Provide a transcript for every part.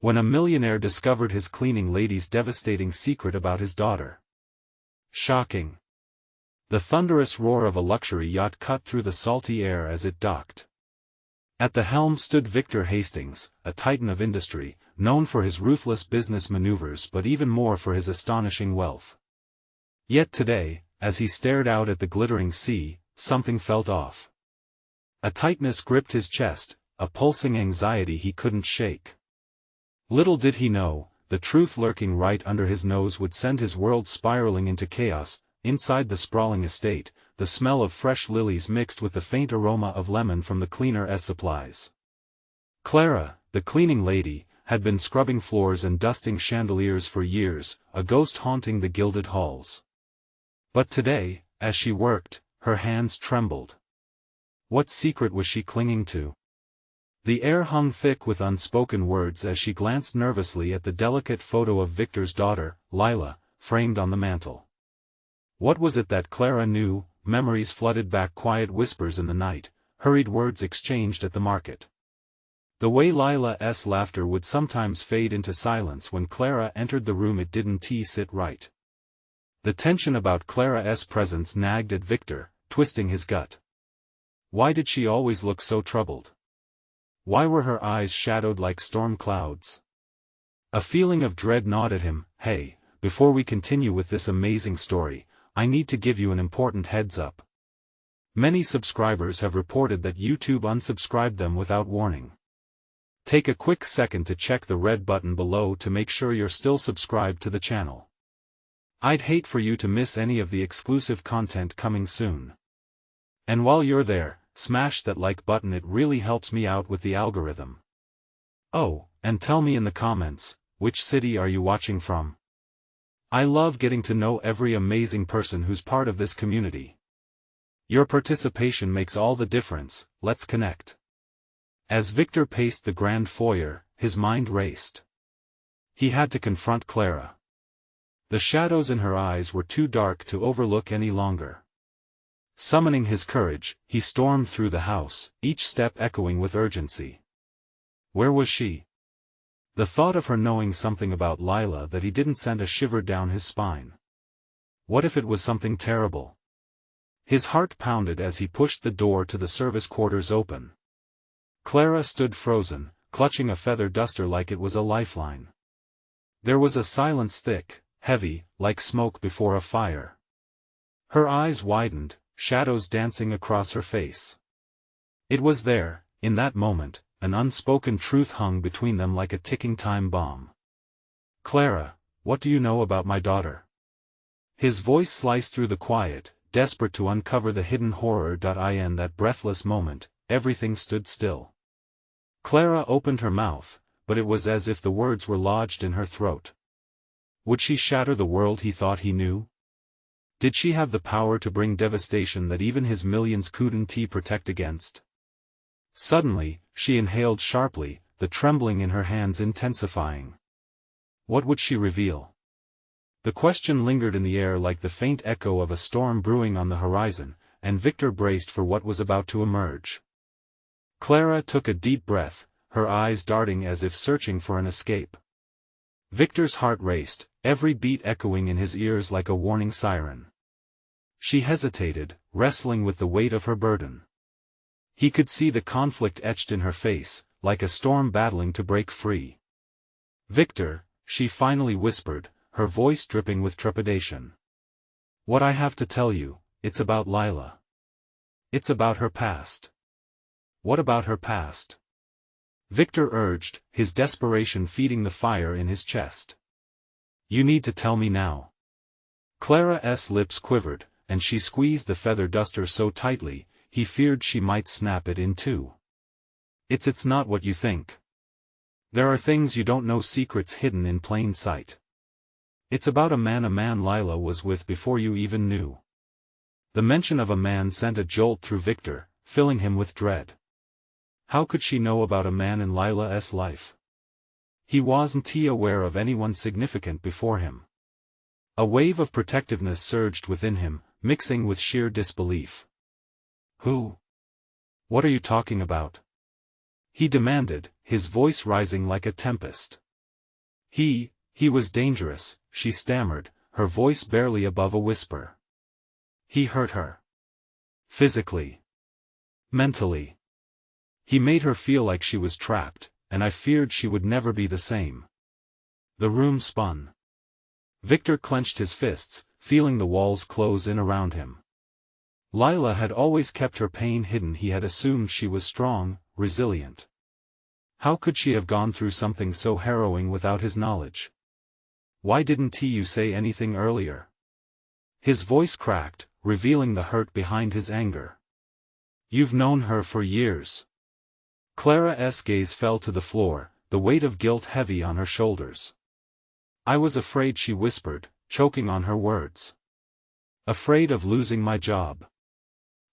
When a millionaire discovered his cleaning lady's devastating secret about his daughter. Shocking. The thunderous roar of a luxury yacht cut through the salty air as it docked. At the helm stood Victor Hastings, a titan of industry, known for his ruthless business maneuvers but even more for his astonishing wealth. Yet today, as he stared out at the glittering sea, something felt off. A tightness gripped his chest, a pulsing anxiety he couldn't shake. Little did he know, the truth lurking right under his nose would send his world spiraling into chaos. Inside the sprawling estate, the smell of fresh lilies mixed with the faint aroma of lemon from the cleaner supplies. Clara, the cleaning lady, had been scrubbing floors and dusting chandeliers for years, a ghost haunting the gilded halls. But today, as she worked, her hands trembled. What secret was she clinging to? The air hung thick with unspoken words as she glanced nervously at the delicate photo of Victor's daughter, Lila, framed on the mantel. What was it that Clara knew? Memories flooded back, quiet whispers in the night, hurried words exchanged at the market. The way Lila's laughter would sometimes fade into silence when Clara entered the room, it didn't sit right. The tension about Clara's presence nagged at Victor, twisting his gut. Why did she always look so troubled? Why were her eyes shadowed like storm clouds? A feeling of dread gnawed at him. Hey, before we continue with this amazing story, I need to give you an important heads up. Many subscribers have reported that YouTube unsubscribed them without warning. Take a quick second to check the red button below to make sure you're still subscribed to the channel. I'd hate for you to miss any of the exclusive content coming soon. And while you're there, smash that like button, it really helps me out with the algorithm. Oh, and tell me in the comments, which city are you watching from? I love getting to know every amazing person who's part of this community. Your participation makes all the difference. Let's connect. As Victor paced the grand foyer, his mind raced. He had to confront Clara. The shadows in her eyes were too dark to overlook any longer. Summoning his courage, he stormed through the house, each step echoing with urgency. Where was she? The thought of her knowing something about Lila that he didn't sent a shiver down his spine. What if it was something terrible? His heart pounded as he pushed the door to the service quarters open. Clara stood frozen, clutching a feather duster like it was a lifeline. There was a silence thick, heavy, like smoke before a fire. Her eyes widened, shadows dancing across her face. It was there, in that moment, an unspoken truth hung between them like a ticking time bomb. Clara, what do you know about my daughter? His voice sliced through the quiet, desperate to uncover the hidden horror. In that breathless moment, everything stood still. Clara opened her mouth, but it was as if the words were lodged in her throat. Would she shatter the world he thought he knew? Did she have the power to bring devastation that even his millions couldn't protect against? Suddenly, she inhaled sharply, the trembling in her hands intensifying. What would she reveal? The question lingered in the air like the faint echo of a storm brewing on the horizon, and Victor braced for what was about to emerge. Clara took a deep breath, her eyes darting as if searching for an escape. Victor's heart raced, every beat echoing in his ears like a warning siren. She hesitated, wrestling with the weight of her burden. He could see the conflict etched in her face, like a storm battling to break free. Victor, she finally whispered, her voice dripping with trepidation. What I have to tell you, it's about Lila. It's about her past. What about her past? Victor urged, his desperation feeding the fire in his chest. You need to tell me now. Clara's lips quivered, and she squeezed the feather duster so tightly, he feared she might snap it in two. It's not what you think. There are things you don't know, secrets hidden in plain sight. It's about a man Lila was with before you even knew. The mention of a man sent a jolt through Victor, filling him with dread. How could she know about a man in Lila's life? He wasn't aware of anyone significant before him. A wave of protectiveness surged within him, mixing with sheer disbelief. Who? What are you talking about? He demanded, his voice rising like a tempest. He was dangerous, she stammered, her voice barely above a whisper. He hurt her. Physically. Mentally. He made her feel like she was trapped, and I feared she would never be the same. The room spun. Victor clenched his fists, feeling the walls close in around him. Lila had always kept her pain hidden. He had assumed she was strong, resilient. How could she have gone through something so harrowing without his knowledge? Why didn't you say anything earlier? His voice cracked, revealing the hurt behind his anger. You've known her for years. Clara's gaze fell to the floor, the weight of guilt heavy on her shoulders. I was afraid, she whispered, choking on her words. Afraid of losing my job.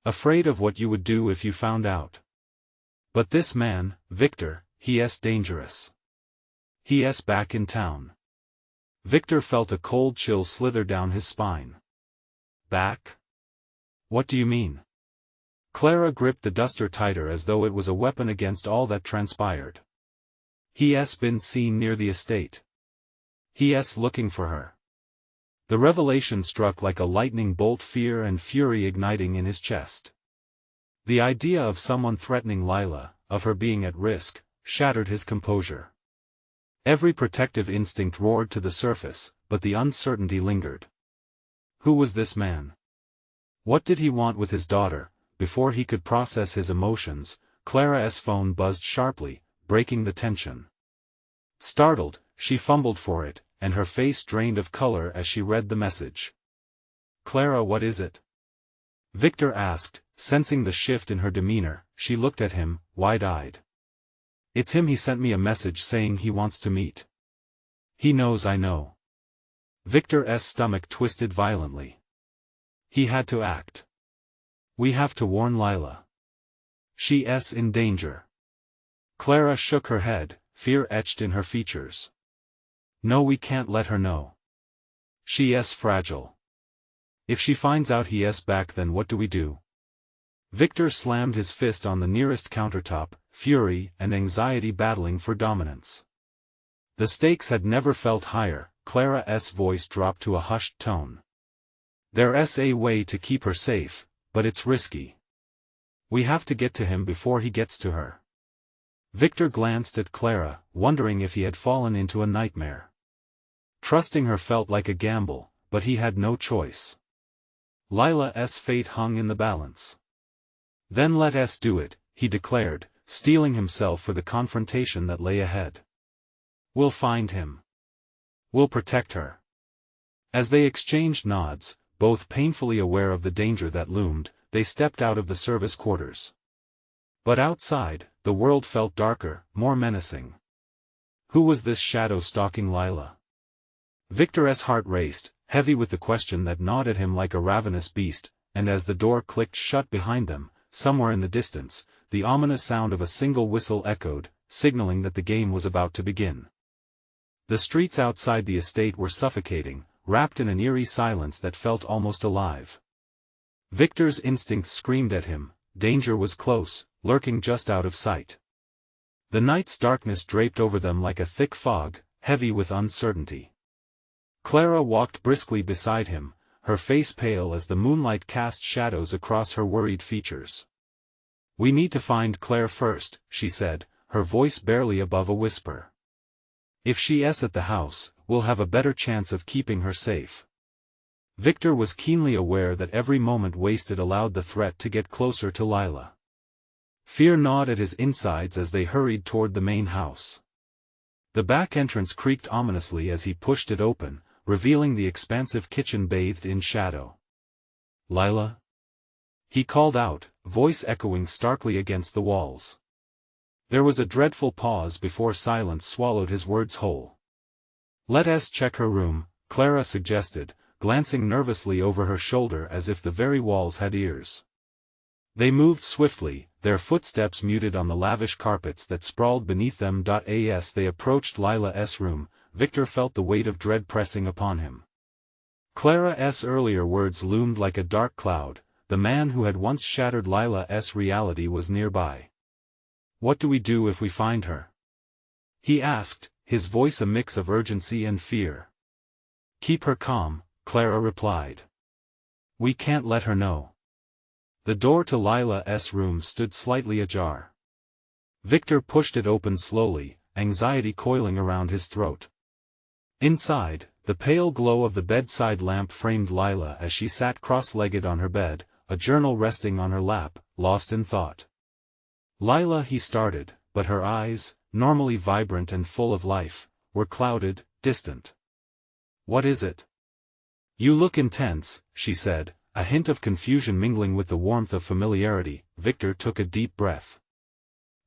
Afraid of what you would do if you found out. But this man, Victor, he's dangerous. He's back in town. Victor felt a cold chill slither down his spine. Back? What do you mean? Clara gripped the duster tighter as though it was a weapon against all that transpired. He's been seen near the estate. He's looking for her. The revelation struck like a lightning bolt, fear and fury igniting in his chest. The idea of someone threatening Lila, of her being at risk, shattered his composure. Every protective instinct roared to the surface, but the uncertainty lingered. Who was this man? What did he want with his daughter? Before he could process his emotions, Clara's phone buzzed sharply, breaking the tension. Startled, she fumbled for it, and her face drained of color as she read the message. Clara, what is it? Victor asked, sensing the shift in her demeanor. She looked at him, wide-eyed. It's him. He sent me a message saying he wants to meet. He knows I know. Victor's stomach twisted violently. He had to act. We have to warn Lila. She's in danger. Clara shook her head, fear etched in her features. No, we can't let her know. She's fragile. If she finds out he's back, then what do we do? Victor slammed his fist on the nearest countertop, fury and anxiety battling for dominance. The stakes had never felt higher. Clara's voice dropped to a hushed tone. There's a way to keep her safe, but it's risky. We have to get to him before he gets to her. Victor glanced at Clara, wondering if he had fallen into a nightmare. Trusting her felt like a gamble, but he had no choice. Lila's fate hung in the balance. Then let us do it, he declared, steeling himself for the confrontation that lay ahead. We'll find him. We'll protect her. As they exchanged nods, both painfully aware of the danger that loomed, they stepped out of the service quarters. But outside, the world felt darker, more menacing. Who was this shadow stalking Lila? Victor's heart raced, heavy with the question that gnawed at him like a ravenous beast, and as the door clicked shut behind them, somewhere in the distance, the ominous sound of a single whistle echoed, signaling that the game was about to begin. The streets outside the estate were suffocating, wrapped in an eerie silence that felt almost alive. Victor's instincts screamed at him, danger was close, lurking just out of sight. The night's darkness draped over them like a thick fog, heavy with uncertainty. Clara walked briskly beside him, her face pale as the moonlight cast shadows across her worried features. We need to find Claire first, she said, her voice barely above a whisper. If she's at the house, we'll have a better chance of keeping her safe. Victor was keenly aware that every moment wasted allowed the threat to get closer to Lila. Fear gnawed at his insides as they hurried toward the main house. The back entrance creaked ominously as he pushed it open, revealing the expansive kitchen bathed in shadow. Lila? He called out, voice echoing starkly against the walls. There was a dreadful pause before silence swallowed his words whole. Let us check her room, Clara suggested, glancing nervously over her shoulder as if the very walls had ears. They moved swiftly, their footsteps muted on the lavish carpets that sprawled beneath them. As they approached Lila's room, Victor felt the weight of dread pressing upon him. Clara's earlier words loomed like a dark cloud. The man who had once shattered Lila's reality was nearby. What do we do if we find her? He asked, his voice a mix of urgency and fear. "Keep her calm," Clara replied. "We can't let her know." The door to Lila's room stood slightly ajar. Victor pushed it open slowly, anxiety coiling around his throat. Inside, the pale glow of the bedside lamp framed Lila as she sat cross-legged on her bed, a journal resting on her lap, lost in thought. "Lila," he started, but her eyes, normally vibrant and full of life, were clouded, distant. "What is it?" "You look intense," she said, a hint of confusion mingling with the warmth of familiarity. Victor took a deep breath.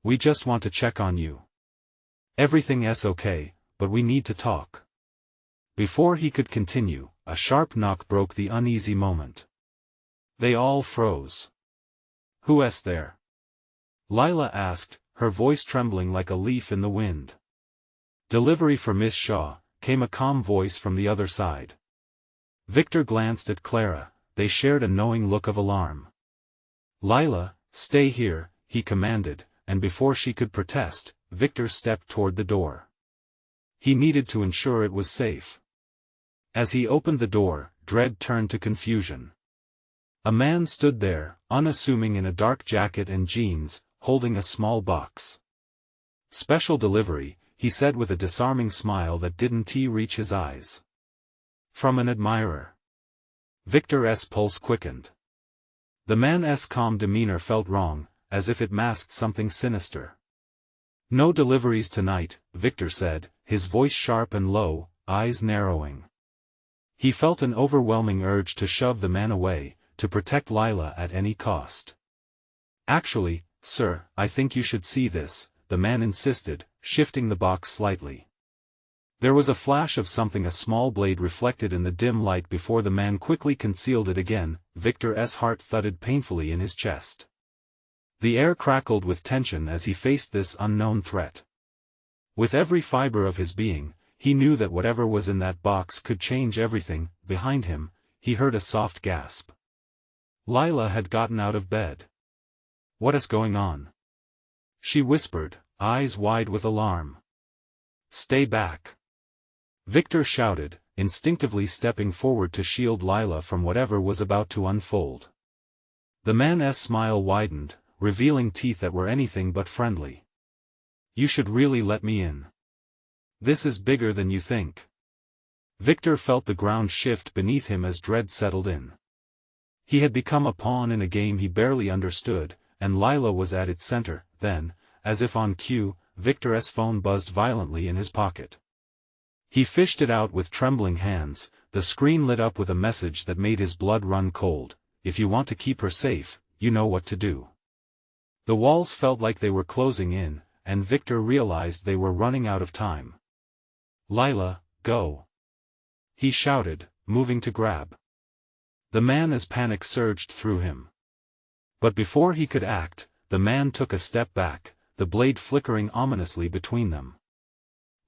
"We just want to check on you. Everything's okay, but we need to talk." Before he could continue, a sharp knock broke the uneasy moment. They all froze. "Who's there?" Lila asked, her voice trembling like a leaf in the wind. "Delivery for Miss Shaw," came a calm voice from the other side. Victor glanced at Clara, they shared a knowing look of alarm. "Lila, stay here," he commanded, and before she could protest, Victor stepped toward the door. He needed to ensure it was safe. As he opened the door, dread turned to confusion. A man stood there, unassuming in a dark jacket and jeans, holding a small box. "Special delivery," he said with a disarming smile that didn't reach his eyes. "From an admirer." Victor's pulse quickened. The man's calm demeanor felt wrong, as if it masked something sinister. "No deliveries tonight," Victor said, his voice sharp and low, eyes narrowing. He felt an overwhelming urge to shove the man away, to protect Lila at any cost. "Actually, sir, I think you should see this," the man insisted, shifting the box slightly. There was a flash of something, a small blade reflected in the dim light before the man quickly concealed it again. Victor's heart thudded painfully in his chest. The air crackled with tension as he faced this unknown threat. With every fiber of his being, he knew that whatever was in that box could change everything. Behind him, he heard a soft gasp. Lila had gotten out of bed. "What is going on?" she whispered, eyes wide with alarm. "Stay back!" Victor shouted, instinctively stepping forward to shield Lila from whatever was about to unfold. The man's smile widened, revealing teeth that were anything but friendly. "You should really let me in. This is bigger than you think." Victor felt the ground shift beneath him as dread settled in. He had become a pawn in a game he barely understood, and Lila was at its center. Then, as if on cue, Victor's phone buzzed violently in his pocket. He fished it out with trembling hands. The screen lit up with a message that made his blood run cold. "If you want to keep her safe, you know what to do." The walls felt like they were closing in, and Victor realized they were running out of time. "Lila, go!" he shouted, moving to grab. The man's panic surged through him. But before he could act, the man took a step back, the blade flickering ominously between them.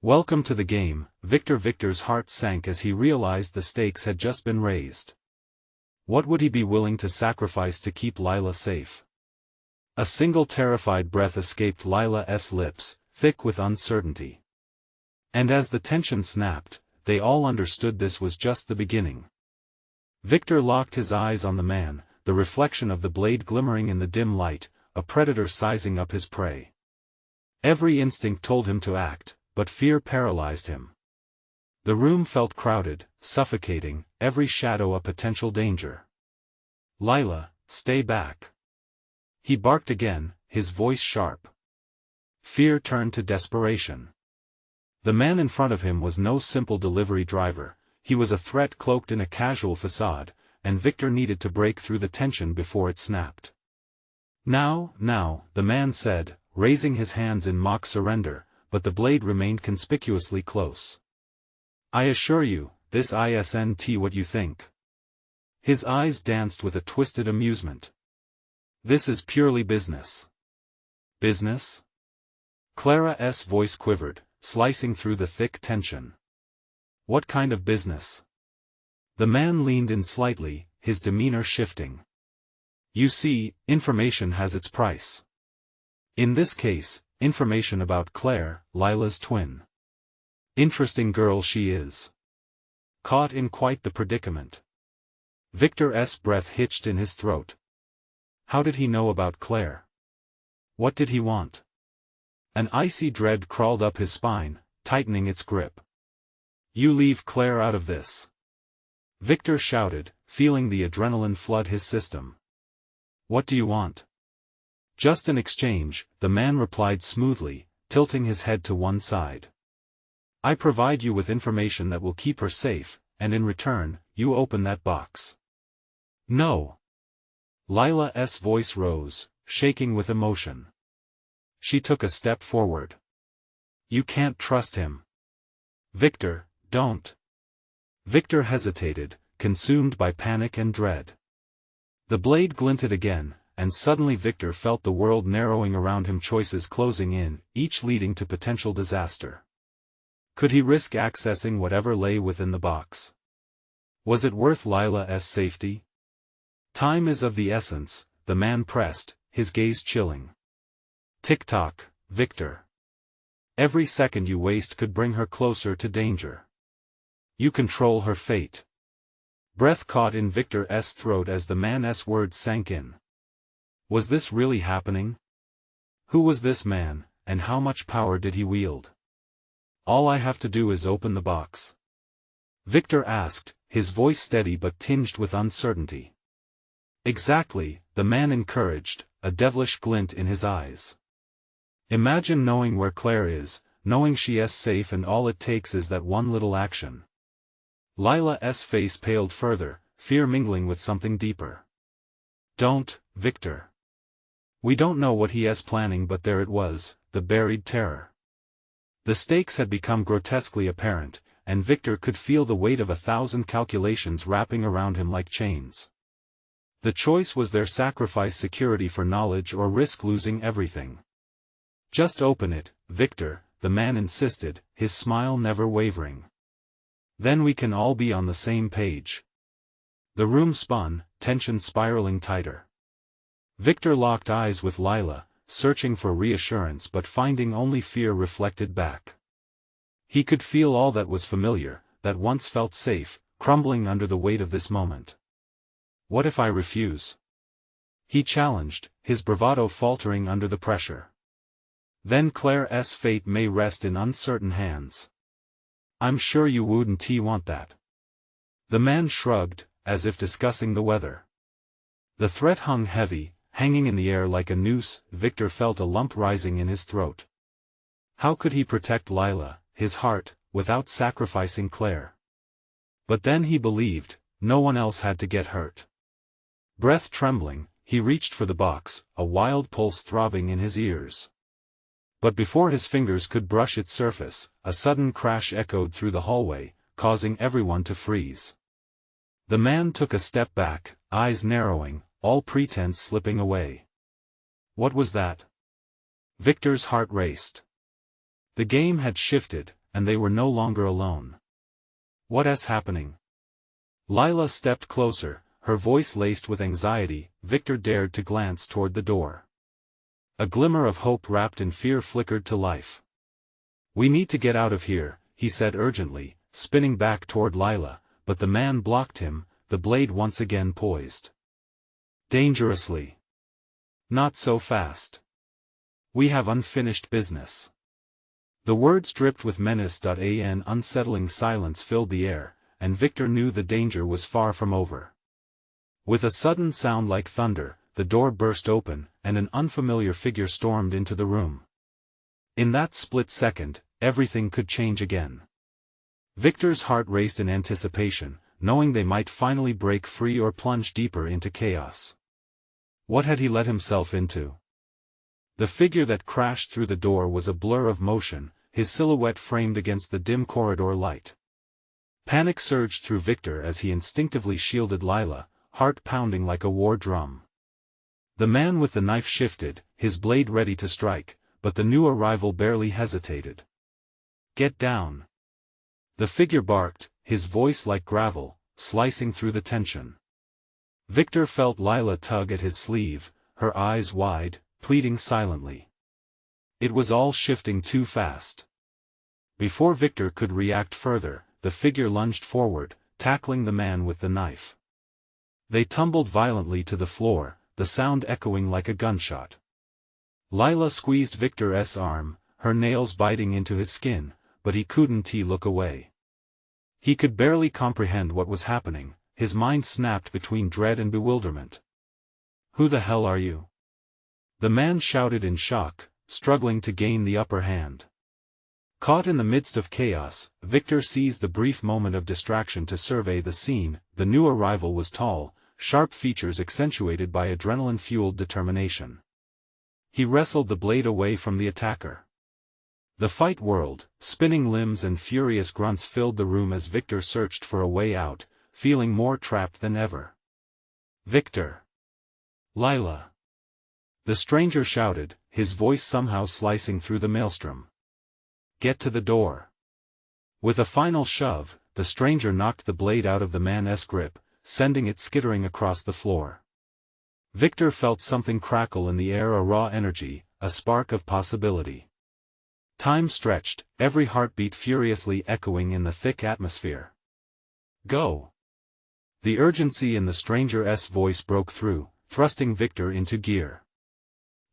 "Welcome to the game," Victor's heart sank as he realized the stakes had just been raised. What would he be willing to sacrifice to keep Lila safe? A single terrified breath escaped Lila's lips, thick with uncertainty. And as the tension snapped, they all understood this was just the beginning. Victor locked his eyes on the man, the reflection of the blade glimmering in the dim light, a predator sizing up his prey. Every instinct told him to act, but fear paralyzed him. The room felt crowded, suffocating, every shadow a potential danger. "Lila, stay back!" he barked again, his voice sharp. Fear turned to desperation. The man in front of him was no simple delivery driver, he was a threat cloaked in a casual facade, and Victor needed to break through the tension before it snapped. Now, the man said, raising his hands in mock surrender, but the blade remained conspicuously close. "I assure you, this isn't what you think." His eyes danced with a twisted amusement. "This is purely business." "Business?" Clara's voice quivered, slicing through the thick tension. "What kind of business?" The man leaned in slightly, his demeanor shifting. "You see, information has its price. In this case, information about Claire, Lila's twin." Interesting girl she is. Caught in quite the predicament. Victor's breath hitched in his throat. How did he know about Claire? What did he want? An icy dread crawled up his spine, tightening its grip. You leave Claire out of this. Victor shouted, feeling the adrenaline flood his system. What do you want? Just an exchange, the man replied smoothly, tilting his head to one side. I provide you with information that will keep her safe, and in return, you open that box. No. Lila's voice rose, shaking with emotion. She took a step forward. You can't trust him. Victor, don't. Victor hesitated, consumed by panic and dread. The blade glinted again, and suddenly Victor felt the world narrowing around him, choices closing in, each leading to potential disaster. Could he risk accessing whatever lay within the box? Was it worth Lila's safety? Time is of the essence, the man pressed, his gaze chilling. Tick-tock, Victor. Every second you waste could bring her closer to danger. You control her fate. Breath caught in Victor's throat as the man's words sank in. Was this really happening? Who was this man, and how much power did he wield? All I have to do is open the box. Victor asked, his voice steady but tinged with uncertainty. Exactly, the man encouraged, a devilish glint in his eyes. Imagine knowing where Claire is, knowing she is safe, and all it takes is that one little action. Lila's face paled further, fear mingling with something deeper. Don't, Victor. We don't know what he is planning, but there it was, the buried terror. The stakes had become grotesquely apparent, and Victor could feel the weight of 1,000 calculations wrapping around him like chains. The choice was there: sacrifice security for knowledge or risk losing everything. Just open it, Victor, the man insisted, his smile never wavering. Then we can all be on the same page. The room spun, tension spiraling tighter. Victor locked eyes with Lila, searching for reassurance but finding only fear reflected back. He could feel all that was familiar, that once felt safe, crumbling under the weight of this moment. What if I refuse? He challenged, his bravado faltering under the pressure. Then Claire's fate may rest in uncertain hands. I'm sure you wouldn't want that. The man shrugged, as if discussing the weather. The threat hung heavy, hanging in the air like a noose. Victor felt a lump rising in his throat. How could he protect Lila, his heart, without sacrificing Claire? But then he believed, no one else had to get hurt. Breath trembling, he reached for the box, a wild pulse throbbing in his ears. But before his fingers could brush its surface, a sudden crash echoed through the hallway, causing everyone to freeze. The man took a step back, eyes narrowing, all pretense slipping away. What was that? Victor's heart raced. The game had shifted, and they were no longer alone. What is happening? Lila stepped closer, her voice laced with anxiety. Victor dared to glance toward the door. A glimmer of hope wrapped in fear flickered to life. We need to get out of here, he said urgently, spinning back toward Lila, but the man blocked him, the blade once again poised. Dangerously. Not so fast. We have unfinished business. The words dripped with menace. An unsettling silence filled the air, and Victor knew the danger was far from over. With a sudden sound like thunder, the door burst open, and an unfamiliar figure stormed into the room. In that split second, everything could change again. Victor's heart raced in anticipation, knowing they might finally break free or plunge deeper into chaos. What had he let himself into? The figure that crashed through the door was a blur of motion, his silhouette framed against the dim corridor light. Panic surged through Victor as he instinctively shielded Lila, heart pounding like a war drum. The man with the knife shifted, his blade ready to strike, but the new arrival barely hesitated. Get down! The figure barked, his voice like gravel, slicing through the tension. Victor felt Lila tug at his sleeve, her eyes wide, pleading silently. It was all shifting too fast. Before Victor could react further, the figure lunged forward, tackling the man with the knife. They tumbled violently to the floor, the sound echoing like a gunshot. Lila squeezed Victor's arm, her nails biting into his skin, but he couldn't look away. He could barely comprehend what was happening, his mind snapped between dread and bewilderment. "Who the hell are you?" the man shouted in shock, struggling to gain the upper hand. Caught in the midst of chaos, Victor seized the brief moment of distraction to survey the scene. The new arrival was tall, sharp features accentuated by adrenaline-fueled determination. He wrestled the blade away from the attacker. The fight whirled, spinning limbs and furious grunts filled the room as Victor searched for a way out, feeling more trapped than ever. "Victor! Lila!" the stranger shouted, his voice somehow slicing through the maelstrom. "Get to the door." With a final shove, the stranger knocked the blade out of the man's grip, sending it skittering across the floor. Victor felt something crackle in the air, a raw energy, a spark of possibility. Time stretched, every heartbeat furiously echoing in the thick atmosphere. "Go!" The urgency in the stranger's voice broke through, thrusting Victor into gear.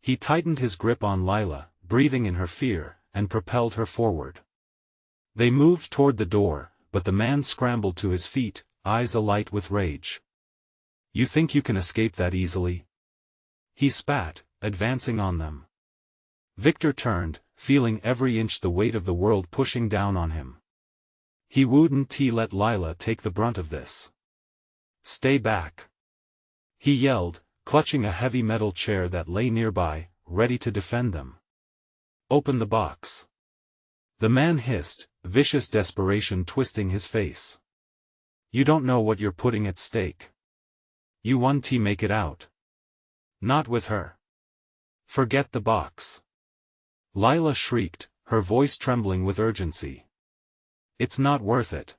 He tightened his grip on Lila, breathing in her fear, and propelled her forward. They moved toward the door, but the man scrambled to his feet, eyes alight with rage. "You think you can escape that easily?" he spat, advancing on them. Victor turned, feeling every inch the weight of the world pushing down on him. He wouldn't let Lila take the brunt of this. "Stay back!" he yelled, clutching a heavy metal chair that lay nearby, ready to defend them. "Open the box!" the man hissed, vicious desperation twisting his face. "You don't know what you're putting at stake. You won't make it out. Not with her. Forget the box." Lila shrieked, her voice trembling with urgency. "It's not worth it."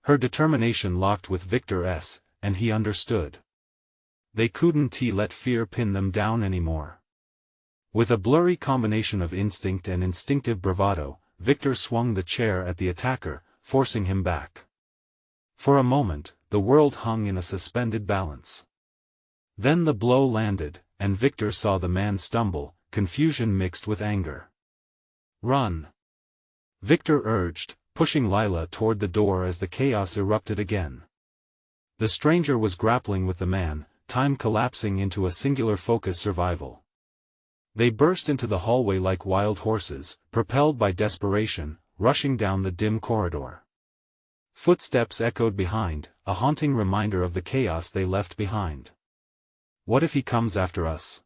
Her determination locked with Victor's, and he understood. They couldn't let fear pin them down anymore. With a blurry combination of instinct and instinctive bravado, Victor swung the chair at the attacker, forcing him back. For a moment, the world hung in a suspended balance. Then the blow landed, and Victor saw the man stumble, confusion mixed with anger. "Run!" Victor urged, pushing Lila toward the door as the chaos erupted again. The stranger was grappling with the man, time collapsing into a singular focus: survival. They burst into the hallway like wild horses, propelled by desperation, rushing down the dim corridor. Footsteps echoed behind, a haunting reminder of the chaos they left behind. "What if he comes after us?"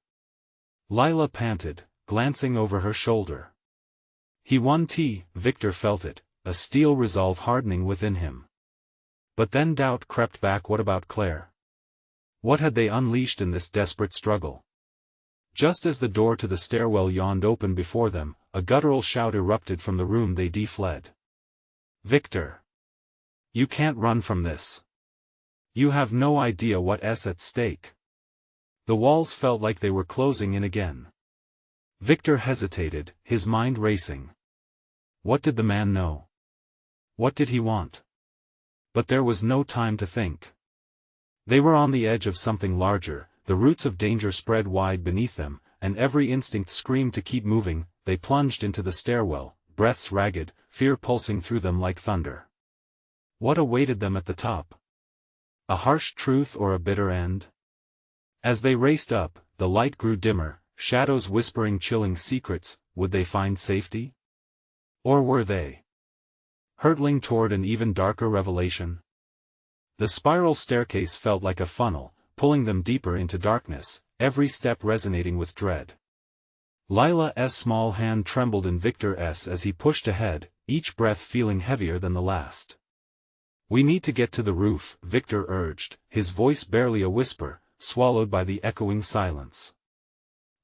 Lila panted, glancing over her shoulder. He won't. Victor felt it, a steel resolve hardening within him. But then doubt crept back. What about Claire? What had they unleashed in this desperate struggle? Just as the door to the stairwell yawned open before them, a guttural shout erupted from the room they fled. "Victor! You can't run from this. You have no idea what's at stake." The walls felt like they were closing in again. Victor hesitated, his mind racing. What did the man know? What did he want? But there was no time to think. They were on the edge of something larger, the roots of danger spread wide beneath them, and every instinct screamed to keep moving. They plunged into the stairwell, breaths ragged, fear pulsing through them like thunder. What awaited them at the top? A harsh truth or a bitter end? As they raced up, the light grew dimmer, shadows whispering chilling secrets. Would they find safety? Or were they hurtling toward an even darker revelation? The spiral staircase felt like a funnel, pulling them deeper into darkness, every step resonating with dread. Lila's small hand trembled in Victor's as he pushed ahead, each breath feeling heavier than the last. "We need to get to the roof," Victor urged, his voice barely a whisper, swallowed by the echoing silence.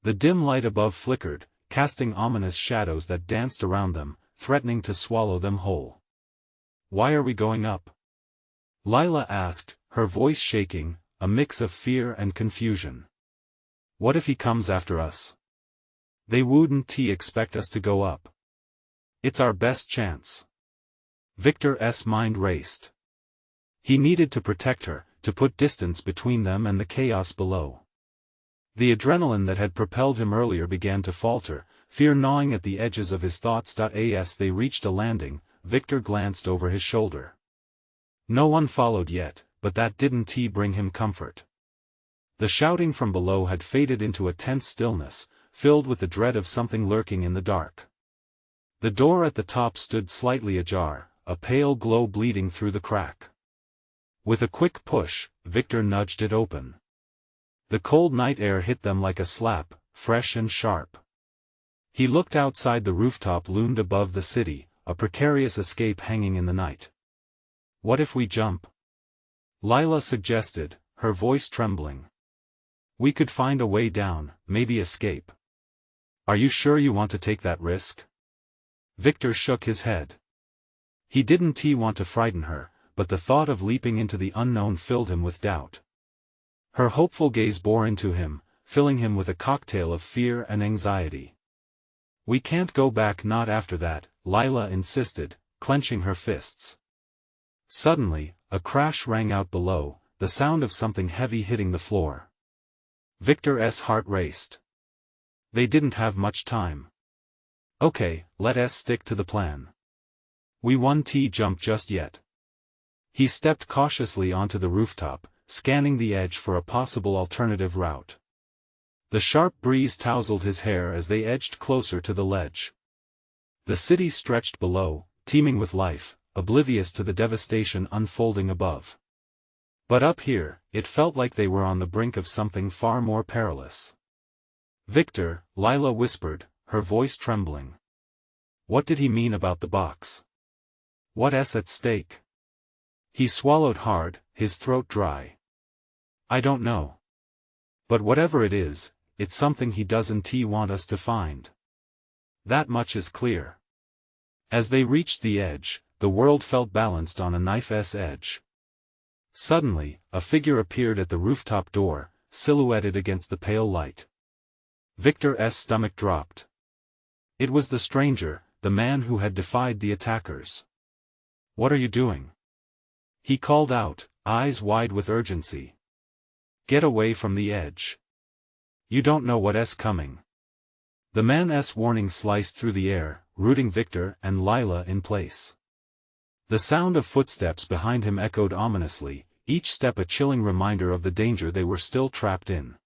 The dim light above flickered, casting ominous shadows that danced around them, threatening to swallow them whole. "Why are we going up?" Lila asked, her voice shaking, a mix of fear and confusion. "What if he comes after us? They wouldn't expect us to go up." It's our best chance. Victor's mind raced. He needed to protect her, to put distance between them and the chaos below. The adrenaline that had propelled him earlier began to falter, fear gnawing at the edges of his thoughts. As they reached a landing, Victor glanced over his shoulder. No one followed yet, but that didn't bring him comfort. The shouting from below had faded into a tense stillness, filled with the dread of something lurking in the dark. The door at the top stood slightly ajar, a pale glow bleeding through the crack. With a quick push, Victor nudged it open. The cold night air hit them like a slap, fresh and sharp. He looked outside. The rooftop loomed above the city, a precarious escape hanging in the night. "What if we jump?" Lila suggested, her voice trembling. "We could find a way down, maybe escape." "Are you sure you want to take that risk?" Victor shook his head. He didn't want to frighten her, but the thought of leaping into the unknown filled him with doubt. Her hopeful gaze bore into him, filling him with a cocktail of fear and anxiety. "We can't go back, not after that," Lila insisted, clenching her fists. Suddenly, a crash rang out below, the sound of something heavy hitting the floor. Victor's heart raced. They didn't have much time. "Okay, let us stick to the plan. We won't jump just yet." He stepped cautiously onto the rooftop, scanning the edge for a possible alternative route. The sharp breeze tousled his hair as they edged closer to the ledge. The city stretched below, teeming with life, oblivious to the devastation unfolding above. But up here, it felt like they were on the brink of something far more perilous. "Victor," Lila whispered, her voice trembling. What did he mean about the box? What's at stake? He swallowed hard, his throat dry. "I don't know. But whatever it is, it's something he doesn't want us to find. That much is clear." As they reached the edge, the world felt balanced on a knife's edge. Suddenly, a figure appeared at the rooftop door, silhouetted against the pale light. Victor's stomach dropped. It was the stranger, the man who had defied the attackers. "What are you doing?" he called out, eyes wide with urgency. "Get away from the edge. You don't know what's coming." The man's warning sliced through the air, rooting Victor and Lila in place. The sound of footsteps behind him echoed ominously, each step a chilling reminder of the danger they were still trapped in.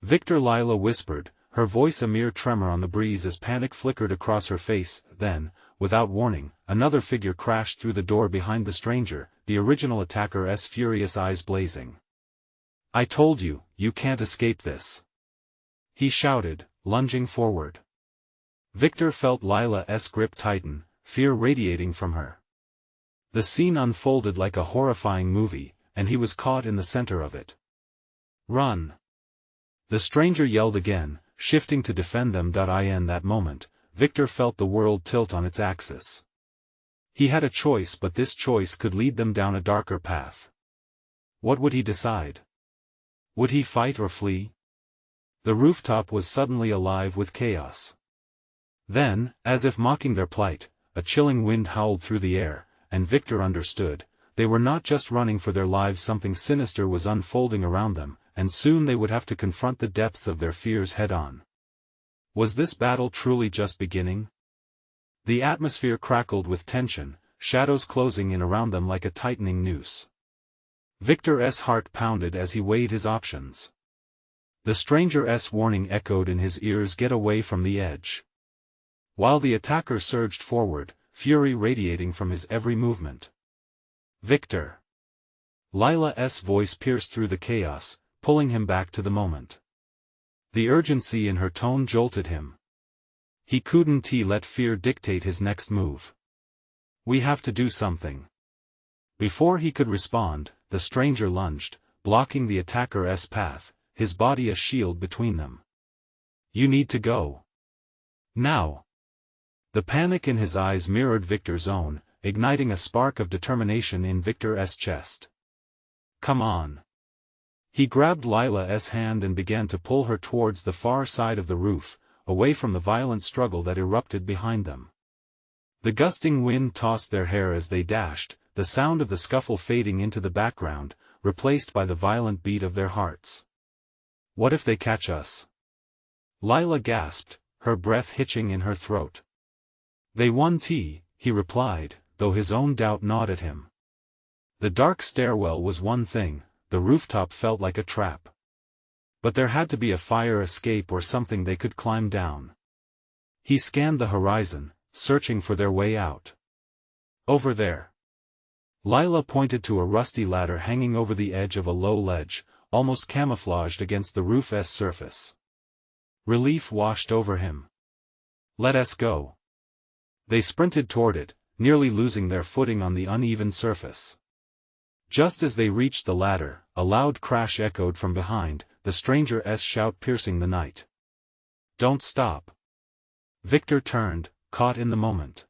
"Victor," Lila whispered, her voice a mere tremor on the breeze as panic flickered across her face. Then, without warning, another figure crashed through the door behind the stranger, the original attacker's furious eyes blazing. "I told you, you can't escape this," he shouted, lunging forward. Victor felt Lila's grip tighten, fear radiating from her. The scene unfolded like a horrifying movie, and he was caught in the center of it. "Run!" The stranger yelled again, shifting to defend them. In that moment, Victor felt the world tilt on its axis. He had a choice, but this choice could lead them down a darker path. What would he decide? Would he fight or flee? The rooftop was suddenly alive with chaos. Then, as if mocking their plight, a chilling wind howled through the air, and Victor understood, they were not just running for their lives, something sinister was unfolding around them, and soon they would have to confront the depths of their fears head-on. Was this battle truly just beginning? The atmosphere crackled with tension, shadows closing in around them like a tightening noose. Victor's heart pounded as he weighed his options. The stranger's warning echoed in his ears, "Get away from the edge." While the attacker surged forward, fury radiating from his every movement. "Victor!" Lila's voice pierced through the chaos, pulling him back to the moment. The urgency in her tone jolted him. He couldn't let fear dictate his next move. "We have to do something." Before he could respond, the stranger lunged, blocking the attacker's path, his body a shield between them. "You need to go. Now." The panic in his eyes mirrored Victor's own, igniting a spark of determination in Victor's chest. "Come on." He grabbed Lila's hand and began to pull her towards the far side of the roof, away from the violent struggle that erupted behind them. The gusting wind tossed their hair as they dashed, the sound of the scuffle fading into the background, replaced by the violent beat of their hearts. What if they catch us? Lila gasped, her breath hitching in her throat. They won tea, he replied, though his own doubt gnawed at him. The dark stairwell was one thing, the rooftop felt like a trap. But there had to be a fire escape or something they could climb down. He scanned the horizon, searching for their way out. Over there. Lila pointed to a rusty ladder hanging over the edge of a low ledge, almost camouflaged against the roof's surface. Relief washed over him. Let us go. They sprinted toward it, nearly losing their footing on the uneven surface. Just as they reached the ladder, a loud crash echoed from behind, the stranger's shout piercing the night. Don't stop. Victor turned, caught in the moment.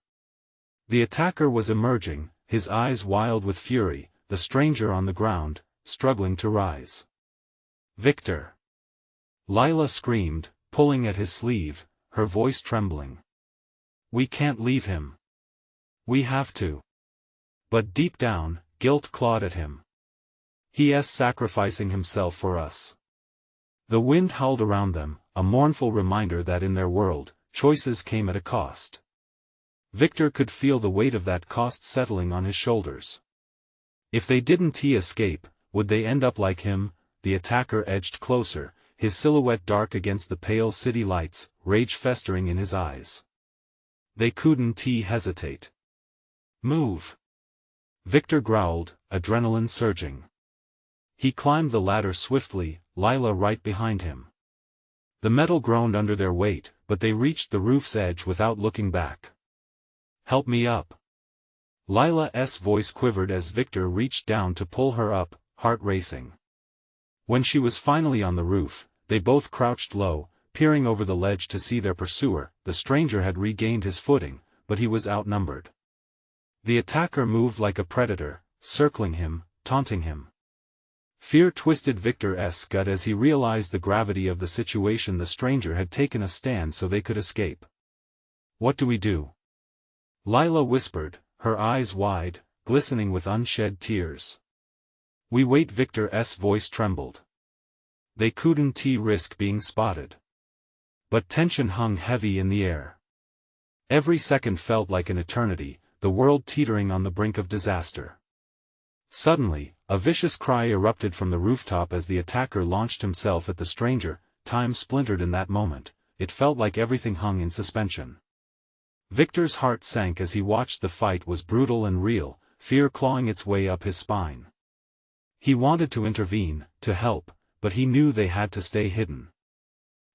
The attacker was emerging, his eyes wild with fury, the stranger on the ground, struggling to rise. Victor! Lila screamed, pulling at his sleeve, her voice trembling. We can't leave him. We have to. But deep down, guilt clawed at him. He's sacrificing himself for us. The wind howled around them, a mournful reminder that in their world, choices came at a cost. Victor could feel the weight of that cost settling on his shoulders. If they didn't escape, would they end up like him? The attacker edged closer, his silhouette dark against the pale city lights, rage festering in his eyes. They couldn't hesitate. Move! Victor growled, adrenaline surging. He climbed the ladder swiftly, Lila right behind him. The metal groaned under their weight, but they reached the roof's edge without looking back. Help me up. Lila's voice quivered as Victor reached down to pull her up, heart racing. When she was finally on the roof, they both crouched low, peering over the ledge to see their pursuer. The stranger had regained his footing, but he was outnumbered. The attacker moved like a predator, circling him, taunting him. Fear twisted Victor's gut as he realized the gravity of the situation. The stranger had taken a stand so they could escape. What do we do? Lila whispered, her eyes wide, glistening with unshed tears. We wait. Victor's voice trembled. They couldn't risk being spotted. But tension hung heavy in the air. Every second felt like an eternity, the world teetering on the brink of disaster. Suddenly, a vicious cry erupted from the rooftop as the attacker launched himself at the stranger. Time splintered in that moment, it felt like everything hung in suspension. Victor's heart sank as he watched. The fight was brutal and real, fear clawing its way up his spine. He wanted to intervene, to help, but he knew they had to stay hidden.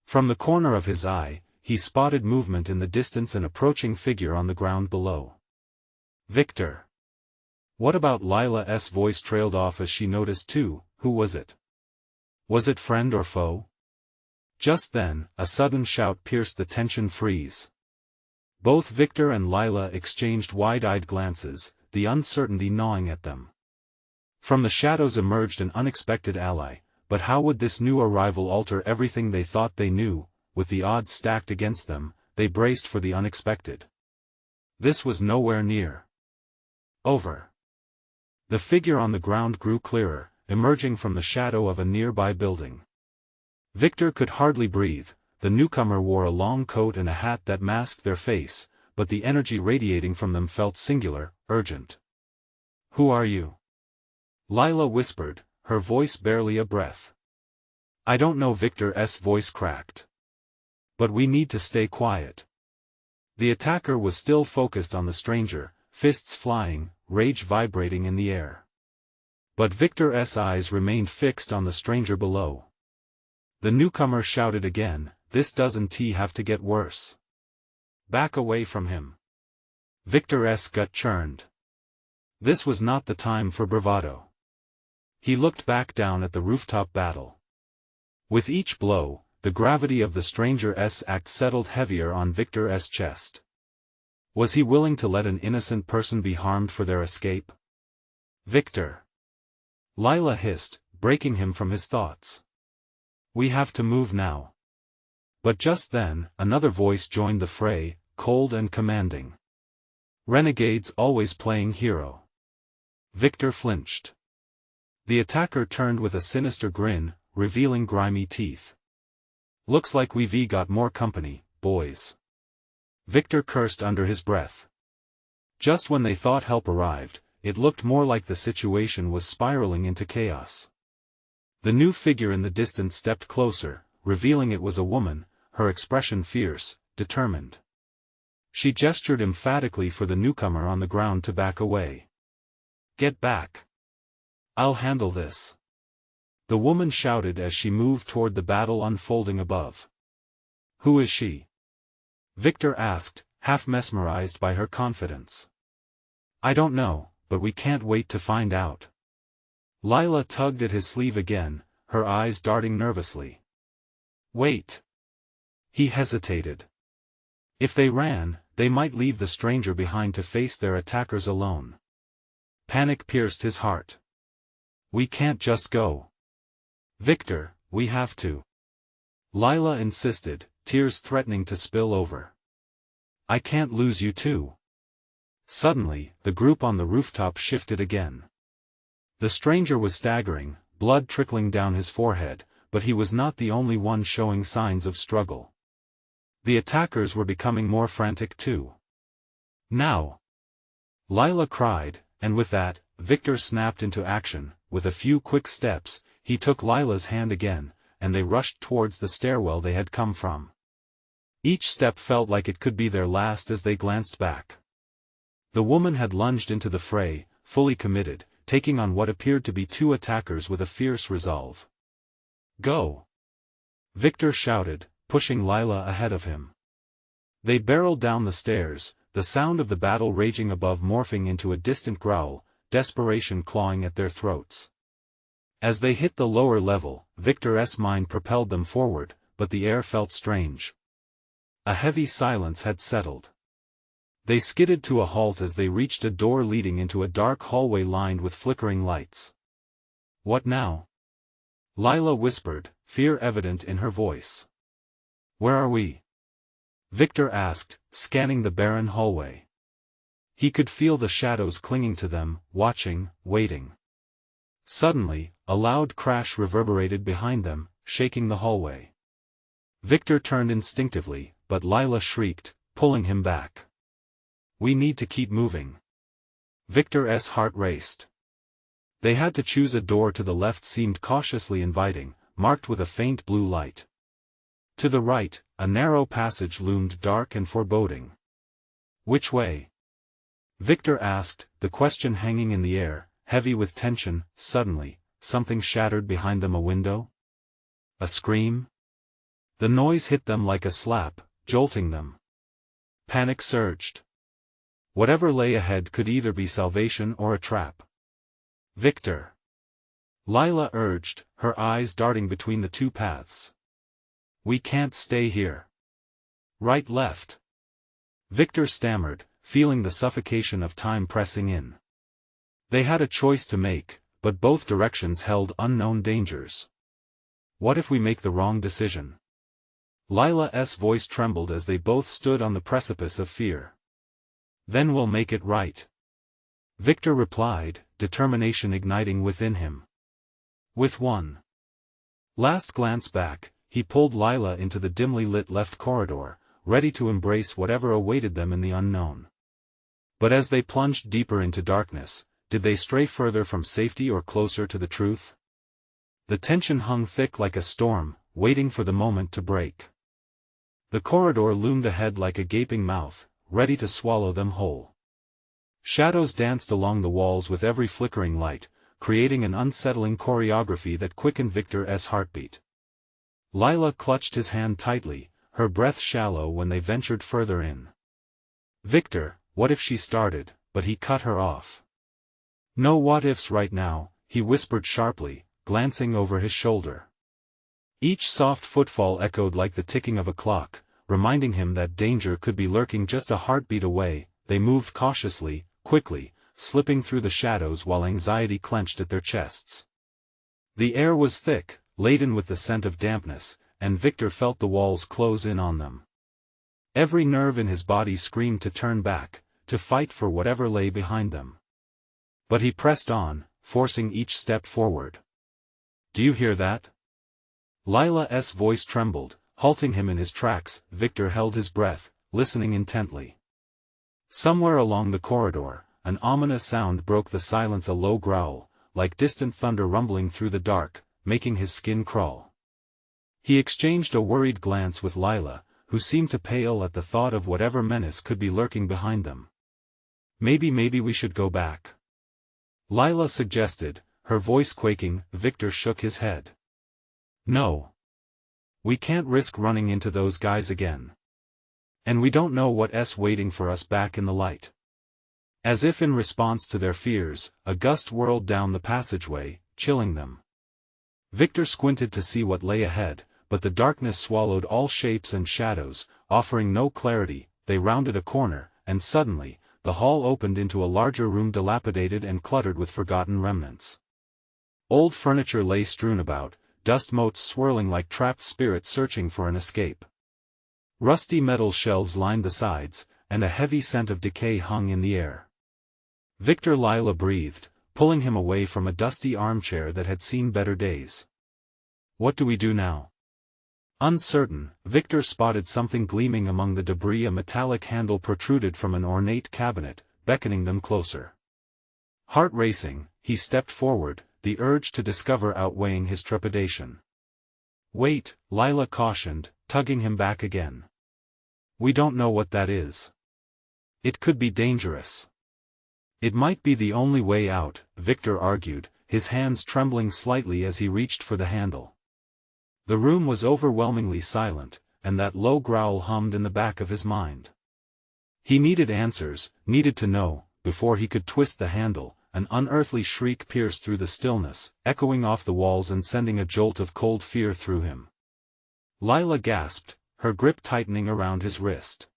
From the corner of his eye, he spotted movement in the distance, an approaching figure on the ground below. Victor! What about? Lila's voice trailed off as she noticed too. Who was it? Was it friend or foe? Just then, a sudden shout pierced the tension freeze. Both Victor and Lila exchanged wide-eyed glances, the uncertainty gnawing at them. From the shadows emerged an unexpected ally, but how would this new arrival alter everything they thought they knew? With the odds stacked against them, they braced for the unexpected. This was nowhere near over. The figure on the ground grew clearer, emerging from the shadow of a nearby building. Victor could hardly breathe. The newcomer wore a long coat and a hat that masked their face, but the energy radiating from them felt singular, urgent. Who are you? Lila whispered, her voice barely a breath. I don't know. Victor's voice cracked. But we need to stay quiet. The attacker was still focused on the stranger, fists flying, rage vibrating in the air. But Victor's eyes remained fixed on the stranger below. The newcomer shouted again, this doesn't have to get worse. Back away from him. Victor's gut churned. This was not the time for bravado. He looked back down at the rooftop battle. With each blow, the gravity of the stranger's act settled heavier on Victor's chest. Was he willing to let an innocent person be harmed for their escape? Victor! Lila hissed, breaking him from his thoughts. We have to move now. But just then, another voice joined the fray, cold and commanding. Renegades always playing hero. Victor flinched. The attacker turned with a sinister grin, revealing grimy teeth. Looks like we've got more company, boys. Victor cursed under his breath. Just when they thought help arrived, it looked more like the situation was spiraling into chaos. The new figure in the distance stepped closer, revealing it was a woman, her expression fierce, determined. She gestured emphatically for the newcomer on the ground to back away. "Get back. I'll handle this," the woman shouted as she moved toward the battle unfolding above. "Who is she?" Victor asked, half mesmerized by her confidence. "I don't know, but we can't wait to find out." Lila tugged at his sleeve again, her eyes darting nervously. "Wait." He hesitated. If they ran, they might leave the stranger behind to face their attackers alone. Panic pierced his heart. "We can't just go. Victor, we have to." Lila insisted, tears threatening to spill over. "I can't lose you too." Suddenly, the group on the rooftop shifted again. The stranger was staggering, blood trickling down his forehead, but he was not the only one showing signs of struggle. The attackers were becoming more frantic too. "Now!" Lila cried, and with that, Victor snapped into action. With a few quick steps, he took Lila's hand again, and they rushed towards the stairwell they had come from. Each step felt like it could be their last as they glanced back. The woman had lunged into the fray, fully committed, taking on what appeared to be two attackers with a fierce resolve. "Go!" Victor shouted, pushing Lila ahead of him. They barreled down the stairs, the sound of the battle raging above morphing into a distant growl, desperation clawing at their throats. As they hit the lower level, Victor's mind propelled them forward, but the air felt strange. A heavy silence had settled. They skidded to a halt as they reached a door leading into a dark hallway lined with flickering lights. "What now?" Lila whispered, fear evident in her voice. "Where are we?" Victor asked, scanning the barren hallway. He could feel the shadows clinging to them, watching, waiting. Suddenly, a loud crash reverberated behind them, shaking the hallway. Victor turned instinctively, but Lila shrieked, pulling him back. "We need to keep moving." Victor's heart raced. They had to choose. A door to the left seemed cautiously inviting, marked with a faint blue light. To the right, a narrow passage loomed dark and foreboding. "Which way?" Victor asked, the question hanging in the air, heavy with tension. Suddenly, something shattered behind them. A window? A scream? The noise hit them like a slap, jolting them. Panic surged. Whatever lay ahead could either be salvation or a trap. "Victor!" Lila urged, her eyes darting between the two paths. "We can't stay here." "Right, left." Victor stammered, feeling the suffocation of time pressing in. They had a choice to make, but both directions held unknown dangers. "What if we make the wrong decision?" Lila's voice trembled as they both stood on the precipice of fear. "Then we'll make it right," Victor replied, determination igniting within him. With one last glance back, he pulled Lila into the dimly lit left corridor, ready to embrace whatever awaited them in the unknown. But as they plunged deeper into darkness, did they stray further from safety or closer to the truth? The tension hung thick like a storm, waiting for the moment to break. The corridor loomed ahead like a gaping mouth, ready to swallow them whole. Shadows danced along the walls with every flickering light, creating an unsettling choreography that quickened Victor's heartbeat. Lila clutched his hand tightly, her breath shallow when they ventured further in. "Victor, what if she started?" But he cut her off. "No what-ifs right now," he whispered sharply, glancing over his shoulder. Each soft footfall echoed like the ticking of a clock, reminding him that danger could be lurking just a heartbeat away. They moved cautiously, quickly, slipping through the shadows while anxiety clenched at their chests. The air was thick, laden with the scent of dampness, and Victor felt the walls close in on them. Every nerve in his body screamed to turn back, to fight for whatever lay behind them. But he pressed on, forcing each step forward. "Do you hear that?" Lila's voice trembled, halting him in his tracks. Victor held his breath, listening intently. Somewhere along the corridor, an ominous sound broke the silence, a low growl, like distant thunder rumbling through the dark, making his skin crawl. He exchanged a worried glance with Lila, who seemed to pale at the thought of whatever menace could be lurking behind them. Maybe we should go back," Lila suggested, her voice quaking. Victor shook his head. "No. We can't risk running into those guys again. And we don't know what's waiting for us back in the light." As if in response to their fears, a gust whirled down the passageway, chilling them. Victor squinted to see what lay ahead, but the darkness swallowed all shapes and shadows, offering no clarity. They rounded a corner, and suddenly, the hall opened into a larger room, dilapidated and cluttered with forgotten remnants. Old furniture lay strewn about, dust motes swirling like trapped spirits searching for an escape. Rusty metal shelves lined the sides, and a heavy scent of decay hung in the air. "Victor," Lila breathed, pulling him away from a dusty armchair that had seen better days. "What do we do now?" Uncertain, Victor spotted something gleaming among the debris. A metallic handle protruded from an ornate cabinet, beckoning them closer. Heart racing, he stepped forward, the urge to discover outweighing his trepidation. "Wait," Lila cautioned, tugging him back again. "We don't know what that is. It could be dangerous." "It might be the only way out," Victor argued, his hands trembling slightly as he reached for the handle. The room was overwhelmingly silent, and that low growl hummed in the back of his mind. He needed answers, needed to know, before he could twist the handle. An unearthly shriek pierced through the stillness, echoing off the walls and sending a jolt of cold fear through him. Lila gasped, her grip tightening around his wrist.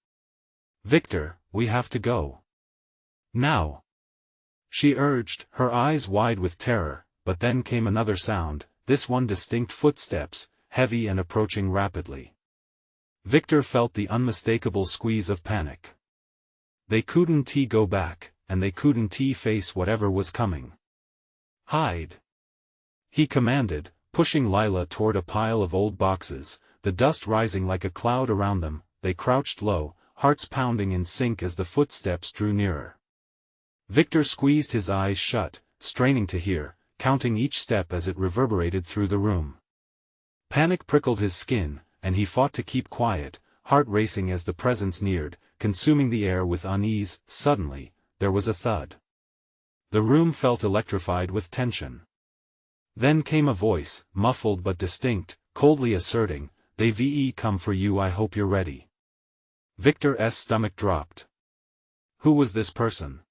"Victor, we have to go. Now," she urged, her eyes wide with terror. But then came another sound, this one distinct: footsteps, heavy and approaching rapidly. Victor felt the unmistakable squeeze of panic. They couldn't go back, and they couldn't face whatever was coming. "Hide!" he commanded, pushing Lila toward a pile of old boxes, the dust rising like a cloud around them. They crouched low, hearts pounding in sync as the footsteps drew nearer. Victor squeezed his eyes shut, straining to hear, counting each step as it reverberated through the room. Panic prickled his skin, and he fought to keep quiet, heart racing as the presence neared, consuming the air with unease. Suddenly, there was a thud. The room felt electrified with tension. Then came a voice, muffled but distinct, coldly asserting, "They've come for you, I hope you're ready." Victor's stomach dropped. Who was this person?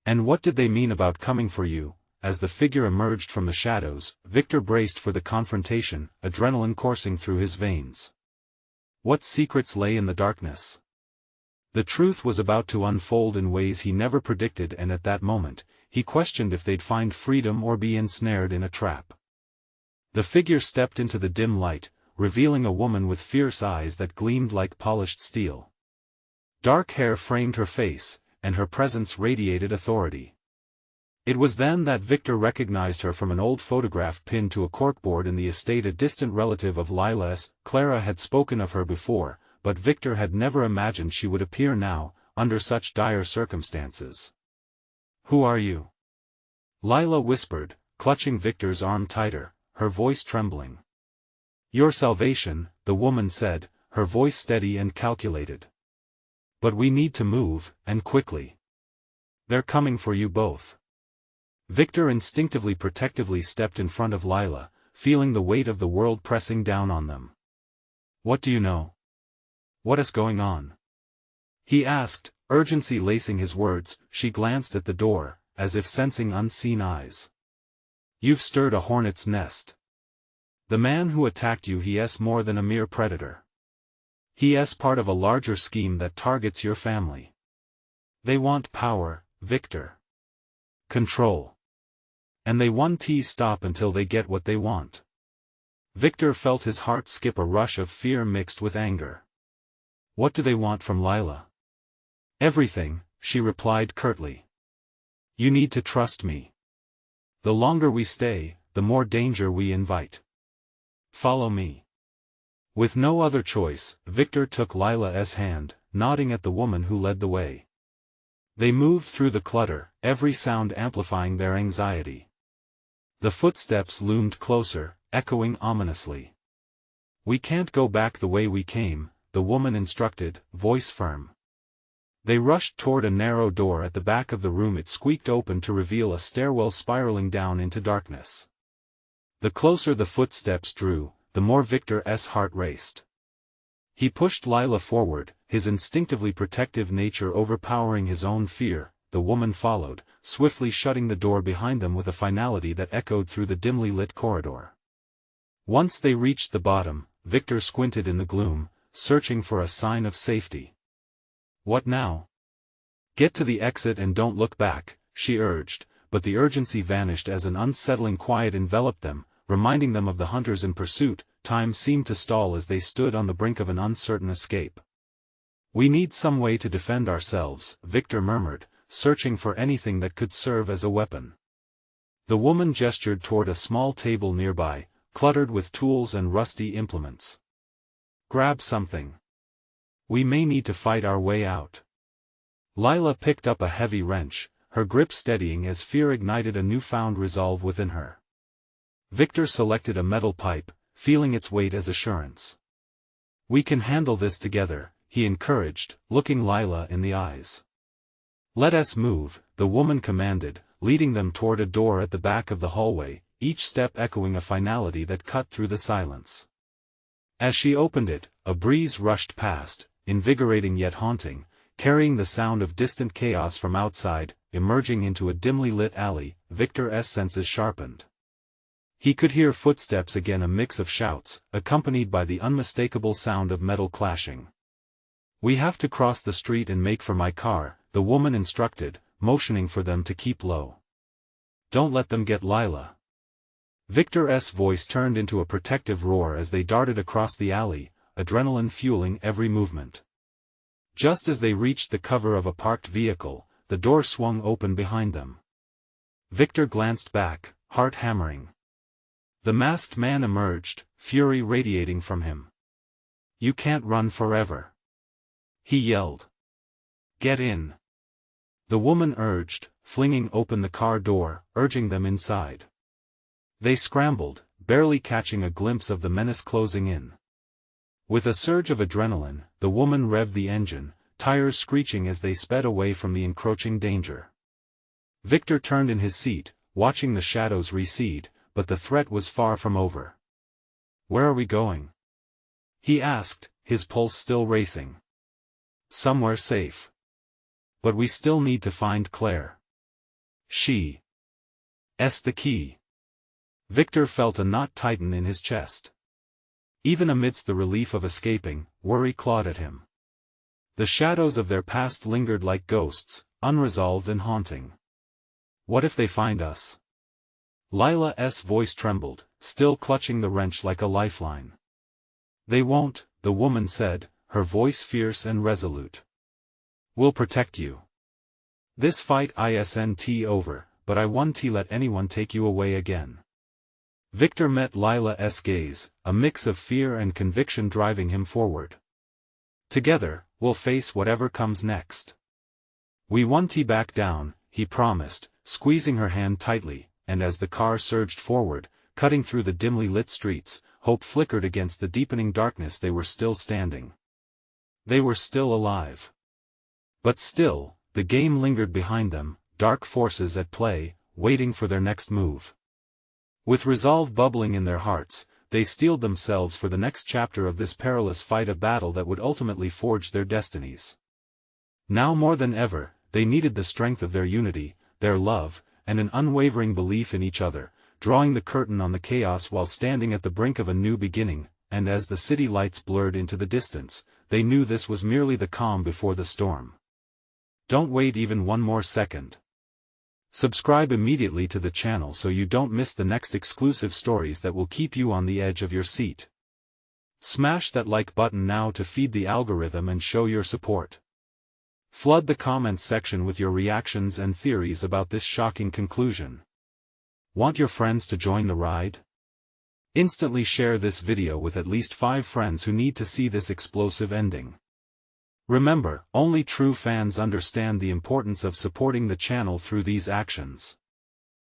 And what did they mean about coming for you? As the figure emerged from the shadows, Victor braced for the confrontation, adrenaline coursing through his veins. What secrets lay in the darkness? The truth was about to unfold in ways he never predicted, and at that moment, he questioned if they'd find freedom or be ensnared in a trap. The figure stepped into the dim light, revealing a woman with fierce eyes that gleamed like polished steel. Dark hair framed her face, and her presence radiated authority. It was then that Victor recognized her from an old photograph pinned to a corkboard in the estate, a distant relative of Lila's. Clara had spoken of her before, but Victor had never imagined she would appear now, under such dire circumstances. "Who are you?" Lila whispered, clutching Victor's arm tighter, her voice trembling. "Your salvation," the woman said, her voice steady and calculated. "But we need to move, and quickly. They're coming for you both." Victor instinctively protectively stepped in front of Lila, feeling the weight of the world pressing down on them. "What do you know? What is going on?" he asked, urgency lacing his words. She glanced at the door, as if sensing unseen eyes. "You've stirred a hornet's nest. The man who attacked you, he's more than a mere predator. He's part of a larger scheme that targets your family. They want power, Victor. Control. And they won't stop until they get what they want." Victor felt his heart skip a rush of fear mixed with anger. What do they want from Lila? "Everything," she replied curtly. You need to trust me. The longer we stay, the more danger we invite. Follow me. With no other choice, Victor took Lila's hand, nodding at the woman who led the way. They moved through the clutter, every sound amplifying their anxiety. The footsteps loomed closer, echoing ominously. We can't go back the way we came, the woman instructed, voice firm. They rushed toward a narrow door at the back of the room. It squeaked open to reveal a stairwell spiraling down into darkness. The closer the footsteps drew, the more Victor's heart raced. He pushed Lila forward, his instinctively protective nature overpowering his own fear. The woman followed, swiftly shutting the door behind them with a finality that echoed through the dimly lit corridor. Once they reached the bottom, Victor squinted in the gloom, searching for a sign of safety. What now? Get to the exit and don't look back, she urged, but the urgency vanished as an unsettling quiet enveloped them, reminding them of the hunters in pursuit. Time seemed to stall as they stood on the brink of an uncertain escape. We need some way to defend ourselves, Victor murmured, searching for anything that could serve as a weapon. The woman gestured toward a small table nearby, cluttered with tools and rusty implements. Grab something. We may need to fight our way out. Lila picked up a heavy wrench, her grip steadying as fear ignited a newfound resolve within her. Victor selected a metal pipe, feeling its weight as assurance. We can handle this together, he encouraged, looking Lila in the eyes. Let us move, the woman commanded, leading them toward a door at the back of the hallway, each step echoing a finality that cut through the silence. As she opened it, a breeze rushed past, invigorating yet haunting, carrying the sound of distant chaos from outside. Emerging into a dimly lit alley, Victor's senses sharpened. He could hear footsteps again, a mix of shouts, accompanied by the unmistakable sound of metal clashing. We have to cross the street and make for my car, the woman instructed, motioning for them to keep low. Don't let them get Lila. Victor's voice turned into a protective roar as they darted across the alley, adrenaline fueling every movement. Just as they reached the cover of a parked vehicle, the door swung open behind them. Victor glanced back, heart hammering. The masked man emerged, fury radiating from him. You can't run forever, he yelled. Get in. The woman urged, flinging open the car door, urging them inside. They scrambled, barely catching a glimpse of the menace closing in. With a surge of adrenaline, the woman revved the engine, tires screeching as they sped away from the encroaching danger. Victor turned in his seat, watching the shadows recede, but the threat was far from over. Where are we going? He asked, his pulse still racing. Somewhere safe. But we still need to find Claire. She's the key. Victor felt a knot tighten in his chest. Even amidst the relief of escaping, worry clawed at him. The shadows of their past lingered like ghosts, unresolved and haunting. What if they find us? Lila's voice trembled, still clutching the wrench like a lifeline. They won't, the woman said, her voice fierce and resolute. We'll protect you. This fight isn't over, but I won't let anyone take you away again. Victor met Lila's gaze, a mix of fear and conviction driving him forward. Together, we'll face whatever comes next. We won't back down, he promised, squeezing her hand tightly, and as the car surged forward, cutting through the dimly lit streets, hope flickered against the deepening darkness. They were still standing. They were still alive. But still, the game lingered behind them, dark forces at play, waiting for their next move. With resolve bubbling in their hearts, they steeled themselves for the next chapter of this perilous fight, a battle that would ultimately forge their destinies. Now more than ever, they needed the strength of their unity, their love, and an unwavering belief in each other, drawing the curtain on the chaos while standing at the brink of a new beginning. And as the city lights blurred into the distance, they knew this was merely the calm before the storm. Don't wait even one more second. Subscribe immediately to the channel so you don't miss the next exclusive stories that will keep you on the edge of your seat. Smash that like button now to feed the algorithm and show your support. Flood the comments section with your reactions and theories about this shocking conclusion. Want your friends to join the ride? Instantly share this video with at least 5 friends who need to see this explosive ending. Remember, only true fans understand the importance of supporting the channel through these actions.